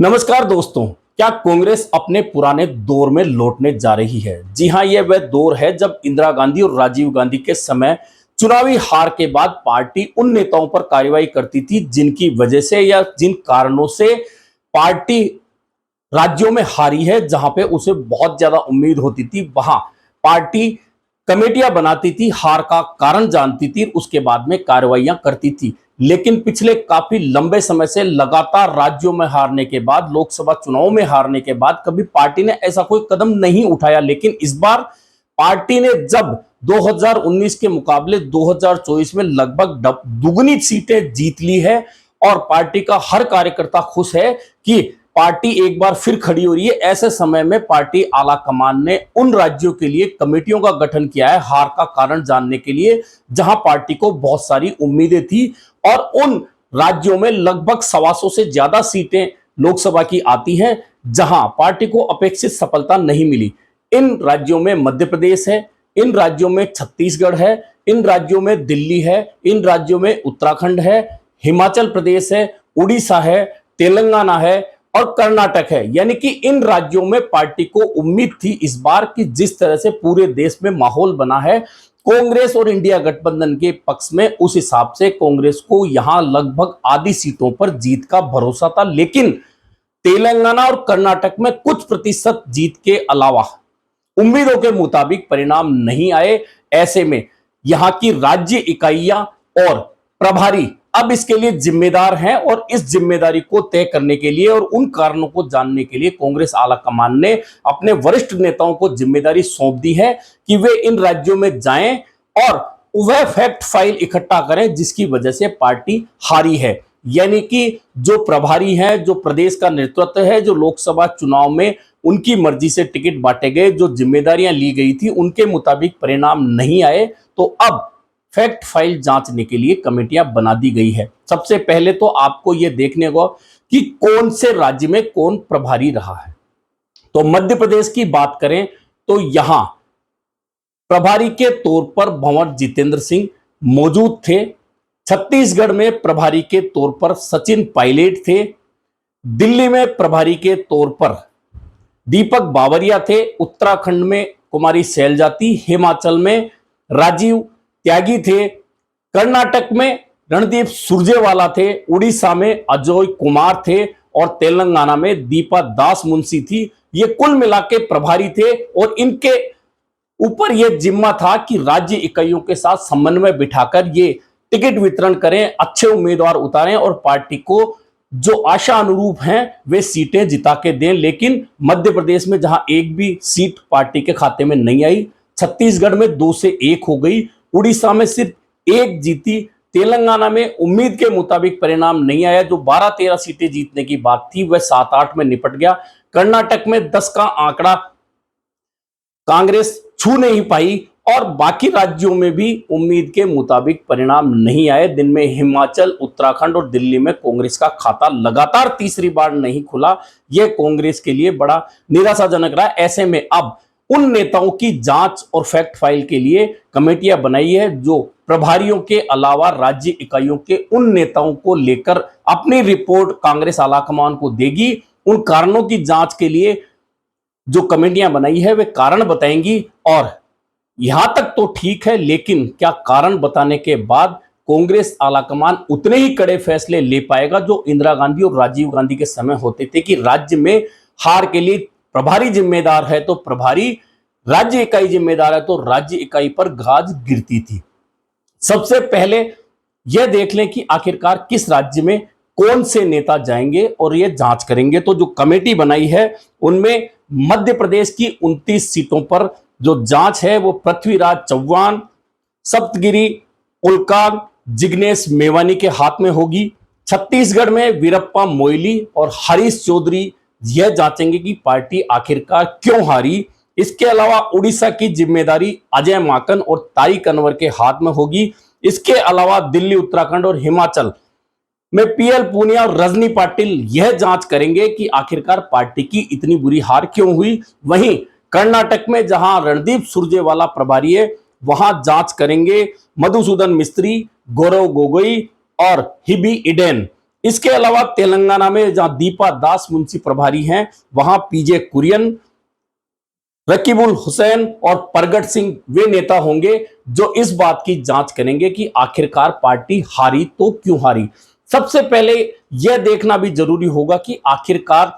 नमस्कार दोस्तों। क्या कांग्रेस अपने पुराने दौर में लौटने जा रही है? जी हां, यह वह दौर है जब इंदिरा गांधी और राजीव गांधी के समय चुनावी हार के बाद पार्टी उन नेताओं पर कार्रवाई करती थी जिनकी वजह से या जिन कारणों से पार्टी राज्यों में हारी है, जहां पे उसे बहुत ज्यादा उम्मीद होती थी। वहां पार्टी कमेटियां बनाती थी, हार का कारण जानती थी, उसके बाद में कार्रवाइयां करती थी। लेकिन पिछले काफी लंबे समय से लगातार राज्यों में हारने के बाद, लोकसभा चुनाव में हारने के बाद कभी पार्टी ने ऐसा कोई कदम नहीं उठाया। लेकिन इस बार पार्टी ने जब 2019 के मुकाबले 2024 में लगभग दुगनी सीटें जीत ली है और पार्टी का हर कार्यकर्ता खुश है कि पार्टी एक बार फिर खड़ी हो रही है। ऐसे समय में पार्टी आला कमान ने उन राज्यों के लिए कमेटियों का गठन किया है हार का कारण जानने के लिए, जहां पार्टी को बहुत सारी उम्मीदें थी और उन राज्यों में लगभग 125 से ज्यादा सीटें लोकसभा की आती हैं जहां पार्टी को अपेक्षित सफलता नहीं मिली। इन राज्यों में मध्य प्रदेश है, इन राज्यों में छत्तीसगढ़ है, इन राज्यों में दिल्ली है, इन राज्यों में उत्तराखंड है, हिमाचल प्रदेश है, उड़ीसा है, तेलंगाना है और कर्नाटक है। यानी कि इन राज्यों में पार्टी को उम्मीद थी इस बार कि जिस तरह से पूरे देश में माहौल बना है कांग्रेस और इंडिया गठबंधन के पक्ष में, उस हिसाब से कांग्रेस को यहां लगभग आधी सीटों पर जीत का भरोसा था। लेकिन तेलंगाना और कर्नाटक में कुछ प्रतिशत जीत के अलावा उम्मीदों के मुताबिक परिणाम नहीं आए। ऐसे में यहां की राज्य इकाइयां और प्रभारी अब इसके लिए जिम्मेदार हैं और इस जिम्मेदारी को तय करने के लिए और उन कारणों को जानने के लिए कांग्रेस आला कमान ने अपने वरिष्ठ नेताओं को जिम्मेदारी सौंप दी है कि वे इन राज्यों में जाएं और वह फैक्ट फाइल इकट्ठा करें जिसकी वजह से पार्टी हारी है। यानी कि जो प्रभारी हैं, जो प्रदेश का नेतृत्व है, जो लोकसभा चुनाव में उनकी मर्जी से टिकट बांटे गए, जो जिम्मेदारियां ली गई थी, उनके मुताबिक परिणाम नहीं आए, तो अब फैक्ट फाइल जांचने के लिए कमेटियां बना दी गई है। सबसे पहले तो आपको यह देखने को कि कौन से राज्य में कौन प्रभारी रहा है। तो मध्य प्रदेश की बात करें तो यहां प्रभारी के तौर पर भंवर जितेंद्र सिंह मौजूद थे। छत्तीसगढ़ में प्रभारी के तौर पर सचिन पायलट थे। दिल्ली में प्रभारी के तौर पर दीपक बावरिया थे। उत्तराखंड में कुमारी सैलजा थी। हिमाचल में राजीव त्यागी थे। कर्नाटक में रणदीप सुरजेवाला थे। उड़ीसा में अजय कुमार थे और तेलंगाना में दीपा दास मुंशी थी। ये कुल मिला के प्रभारी थे और इनके ऊपर यह जिम्मा था कि राज्य इकाइयों के साथ समन्वय बिठाकर ये टिकट वितरण करें, अच्छे उम्मीदवार उतारें और पार्टी को जो आशा अनुरूप हैं वे सीटें जिता के दें। लेकिन मध्य प्रदेश में जहां एक भी सीट पार्टी के खाते में नहीं आई, छत्तीसगढ़ में 2 से 1 हो गई, उड़ीसा में सिर्फ 1 जीती, तेलंगाना में उम्मीद के मुताबिक परिणाम नहीं आया। जो 12-13 सीटें जीतने की बात थी वह 7-8 में निपट गया। कर्नाटक में 10 का आंकड़ा कांग्रेस छू नहीं पाई और बाकी राज्यों में भी उम्मीद के मुताबिक परिणाम नहीं आए। दिन में हिमाचल, उत्तराखंड और दिल्ली में कांग्रेस का खाता लगातार तीसरी बार नहीं खुला। यह कांग्रेस के लिए बड़ा निराशाजनक रहा। ऐसे में अब उन नेताओं की जांच और फैक्ट फाइल के लिए कमेटियां बनाई है जो प्रभारियों के अलावा राज्य इकाइयों के उन नेताओं को लेकर अपनी रिपोर्ट कांग्रेस आलाकमान को देगी। उन कारणों की जांच के लिए जो कमेटियां बनाई है वे कारण बताएंगी और यहां तक तो ठीक है, लेकिन क्या कारण बताने के बाद कांग्रेस आलाकमान उतने ही कड़े फैसले ले पाएगा जो इंदिरा गांधी और राजीव गांधी के समय होते थे कि राज्य में हार के लिए प्रभारी जिम्मेदार है तो प्रभारी, राज्य इकाई जिम्मेदार है तो राज्य इकाई पर गाज गिरती थी। सबसे पहले यह देख लें कि आखिरकार किस राज्य में कौन से नेता जाएंगे और यह जांच करेंगे। तो जो कमेटी बनाई है उनमें मध्य प्रदेश की 29 सीटों पर जो जांच है वो पृथ्वीराज चौहान, सप्तगिरी उल्काग, जिग्नेश मेवानी के हाथ में होगी। छत्तीसगढ़ में वीरप्पा मोइली और हरीश चौधरी यह जांचेंगे कि पार्टी आखिरकार क्यों हारी। इसके अलावा उड़ीसा की जिम्मेदारी अजय माकन और तारिक अनवर के हाथ में होगी। इसके अलावा दिल्ली, उत्तराखंड और हिमाचल में पीएल पूनिया और रजनी पाटिल यह जांच करेंगे कि आखिरकार पार्टी की इतनी बुरी हार क्यों हुई। वहीं कर्नाटक में जहां रणदीप सुरजेवाला प्रभारी है वहां जांच करेंगे मधुसूदन मिस्त्री, गौरव गोगोई और हिबी इडेन। इसके अलावा तेलंगाना में जहां दीपा दास मुंशी प्रभारी हैं, वहां पीजे कुरियन, रकीबुल हुसैन और परगट सिंह वे नेता होंगे जो इस बात की जांच करेंगे कि आखिरकार पार्टी हारी तो क्यों हारी। सबसे पहले यह देखना भी जरूरी होगा कि आखिरकार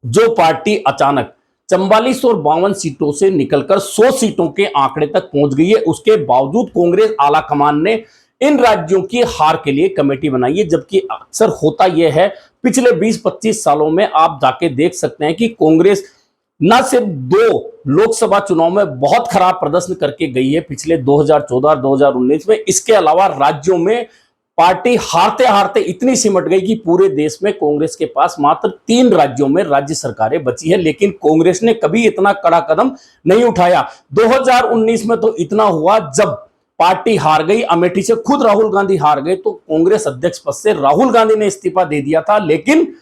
जो पार्टी अचानक 44 और 52 सीटों से निकलकर 100 सीटों के आंकड़े तक पहुंच गई है, उसके बावजूद कांग्रेस आला कमान ने इन राज्यों की हार के लिए कमेटी बनाई है। जबकि अक्सर होता यह है, पिछले 20-25 सालों में आप जाके देख सकते हैं कि कांग्रेस न सिर्फ 2 लोकसभा चुनाव में बहुत खराब प्रदर्शन करके गई है पिछले 2014-2019 में, इसके अलावा राज्यों में पार्टी हारते हारते इतनी सिमट गई कि पूरे देश में कांग्रेस के पास मात्र 3 राज्यों में राज्य सरकारें बची है। लेकिन कांग्रेस ने कभी इतना कड़ा कदम नहीं उठाया। 2019 में तो इतना हुआ, जब पार्टी हार गई, अमेठी से खुद राहुल गांधी हार गए, तो कांग्रेस अध्यक्ष पद से राहुल गांधी ने इस्तीफा दे दिया था। लेकिन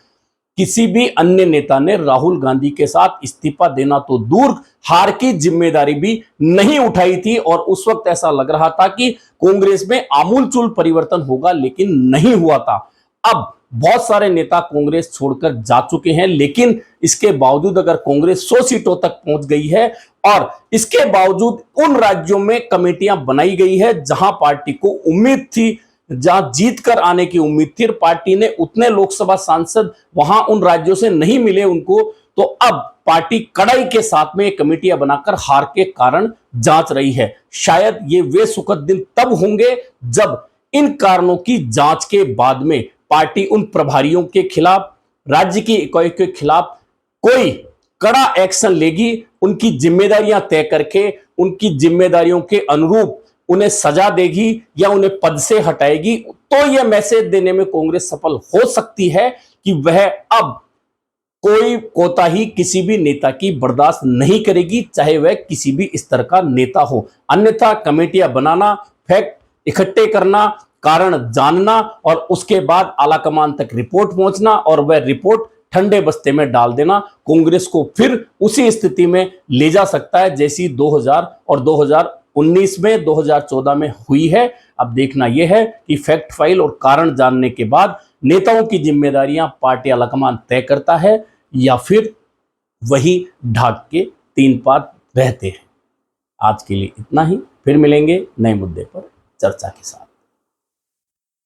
किसी भी अन्य नेता ने राहुल गांधी के साथ इस्तीफा देना तो दूर, हार की जिम्मेदारी भी नहीं उठाई थी। और उस वक्त ऐसा लग रहा था कि कांग्रेस में आमूलचूल परिवर्तन होगा, लेकिन नहीं हुआ था। अब बहुत सारे नेता कांग्रेस छोड़कर जा चुके हैं, लेकिन इसके बावजूद अगर कांग्रेस 100 सीटों तक पहुंच गई है और इसके बावजूद उन राज्यों में कमेटियां बनाई गई है जहां पार्टी को उम्मीद थी, जहां जीत कर आने की उम्मीद थी, पार्टी ने उतने लोकसभा सांसद वहां उन राज्यों से नहीं मिले उनको, तो अब पार्टी कड़ाई के साथ में कमेटियां बनाकर हार के कारण जांच रही है। शायद ये वे सुखद दिन तब होंगे जब इन कारणों की जांच के बाद में पार्टी उन प्रभारियों के खिलाफ, राज्य की इकाई के खिलाफ कोई कड़ा एक्शन लेगी, उनकी जिम्मेदारियां तय करके उनकी जिम्मेदारियों के अनुरूप उन्हें सजा देगी या उन्हें पद से हटाएगी। तो यह मैसेज देने में कांग्रेस सफल हो सकती है कि वह अब कोई कोताही किसी भी नेता की बर्दाश्त नहीं करेगी, चाहे वह किसी भी स्तर का नेता हो। अन्यथा कमेटियां बनाना, फैक्ट इकट्ठे करना, कारण जानना और उसके बाद आलाकमान तक रिपोर्ट पहुंचना और वह रिपोर्ट ठंडे बस्ते में डाल देना कांग्रेस को फिर उसी स्थिति में ले जा सकता है जैसी 2000 और 2019 में, 2014 में हुई है। अब देखना यह है कि फैक्ट फाइल और कारण जानने के बाद नेताओं की जिम्मेदारियां पार्टी आलाकमान तय करता है या फिर वही ढाक के 3 पात रहते हैं। आज के लिए इतना ही, फिर मिलेंगे नए मुद्दे पर चर्चा के साथ।